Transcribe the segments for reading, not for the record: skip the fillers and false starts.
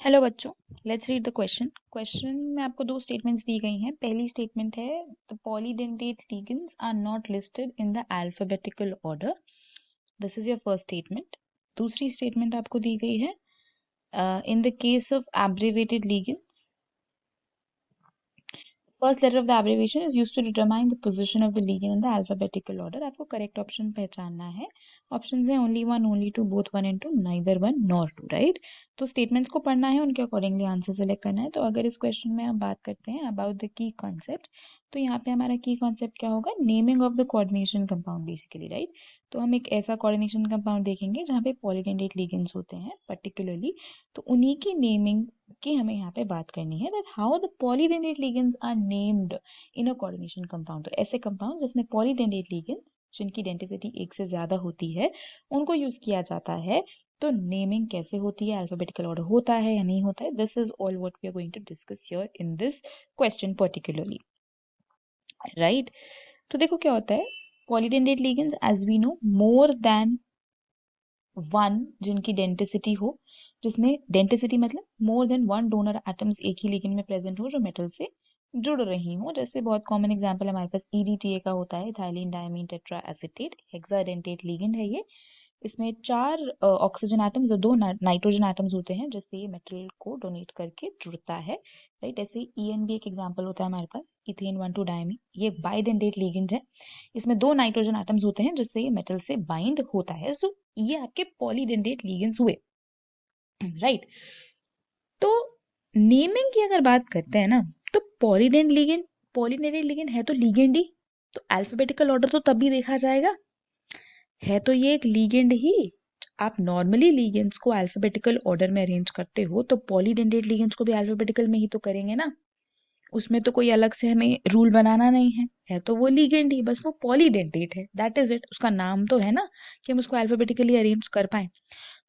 Hello बच्चों, let's read the question. Question में आपको दो स्टेटमेंट्स दी गई हैं। पहली स्टेटमेंट है the polydentate ligands are not listed in the alphabetical order. This is your first statement. दूसरी स्टेटमेंट आपको दी गई है in the case of abbreviated ligands first letter of the abbreviation is used to determine the position of the ligand in the alphabetical order. आपको correct option पहचानना है। Options हैं only one, only two, both one and two, neither one nor two, right. तो statements को पढ़ना है, उनके accordingly answer select करना है। तो अगर इस क्वेश्चन में हम बात करते हैं अबाउट द की कॉन्सेप्ट, तो यहाँ पे हमारा की कॉन्सेप्ट क्या होगा? Naming of the coordination compound basically, right. तो हम एक ऐसा कोऑर्डिनेशन कंपाउंड देखेंगे जहाँ पे पॉलीडेंटेट लिगेंड्स होते हैं पर्टिकुलरली, तो उन्हीं की नेमिंग की हमें यहाँ पे बात करनी है। That how the polydentate ligands are named in a coordination compound. तो ऐसे कंपाउंड जिसमें पॉलीडेंटेट लिगेंड जिनकी डेंसिटी एक से ज्यादा होती है उनको यूज किया जाता है। तो नेमिंग कैसे होती है, अल्फाबेटिकल ऑर्डर होता है या नहीं होता है, this is all what we are going to discuss here in this question particularly, right. तो देखो क्या होता है, polydentate ligands as we know more than one जिनकी डेंसिटी हो, जिसमें डेंसिटी मतलब more than one donor atoms एक ही लिगेंड में प्रेजेंट हो जो मेटल से जुड़ रही हो। जैसे बहुत कॉमन एग्जांपल हमारे पास EDTA का होता है, ethylene diamine tetra acetate, hexadentate ligand है ये। इसमें चार ऑक्सीजन एटम्स और दो नाइट्रोजन एटम्स होते हैं जिससे ये मेटल को डोनेट करके जुड़ता है, राइट। ऐसे EN भी एक एग्जांपल होता है हमारे पास, इथेन 1,2 डायमीन, ये बाइडेंटेट लिगेंड है। इसमें दो नाइट्रोजन एटम्स होते हैं जिससे ये मेटल से बाइंड होता है। सो ये आपके पॉलीडेंटेट लिगेंड्स हुए, राइट। तो नेमिंग की अगर बात करते हैं ना, तो पॉलीडेंटेट लिगेंड है तो लिगेंड ही, तो अल्फाबेटिकल ऑर्डर तो तभी देखा जाएगा, है तो ये एक लिगेंड ही। आप नॉर्मली लिगेंड्स को अल्फाबेटिकल ऑर्डर में अरेंज करते हो तो पॉलीडेंटेट लिगेंड्स को भी अल्फाबेटिकल में ही तो करेंगे ना। उसमें तो कोई अलग से हमें रूल बनाना नहीं है तो वो लिगेंड ही, बस वो पॉलीडेंटेट है, दैट इज इट। उसका नाम तो है ना कि हम उसको अल्फाबेटिकली अरेंज कर पाए।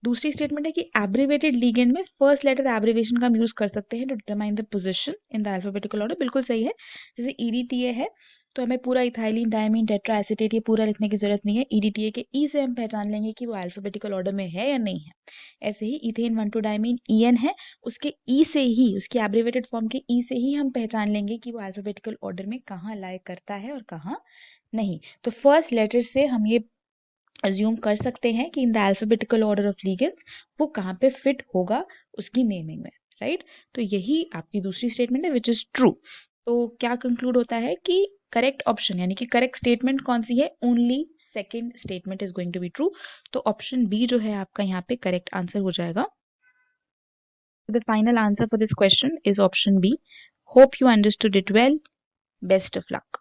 दूसरी स्टेटमेंट है कि एब्रिवेटेड लिगेंड में फर्स्ट लेटर एब्रिवेशन का हम यूज कर सकते हैं to determine the position in the alphabetical order. बिल्कुल सही है। जैसे EDTA है तो हमें पूरा इथाइलिन डायमीन टेट्रा एसीटेट ये पूरा लिखने की जरूरत नहीं है। EDTA के ई से हम पहचान लेंगे कि वो अल्फाबेटिकल ऑर्डर में है या नहीं है। ऐसे ही इथेन 1,2 डायमीन EN है, उसके ई से ही, उसकी एब्रिवेटेड फॉर्म के ई से ही हम पहचान लेंगे कि वो अल्फाबेटिकल ऑर्डर में कहाँ लाए करता है और कहाँ नहीं। तो फर्स्ट लेटर से हम ये अज्यूम कर सकते हैं कि इन the alphabetical order of ligands वो कहाँ पे फिट होगा उसकी नेमिंग में, राइट। तो यही आपकी दूसरी स्टेटमेंट है विच इज ट्रू। तो क्या कंक्लूड होता है कि करेक्ट ऑप्शन यानी कि करेक्ट स्टेटमेंट कौन सी है? Only second statement is going to be true. तो ऑप्शन बी जो है आपका यहाँ पे करेक्ट आंसर हो जाएगा। The final answer for this question is option B. Hope you understood it well. Best of luck.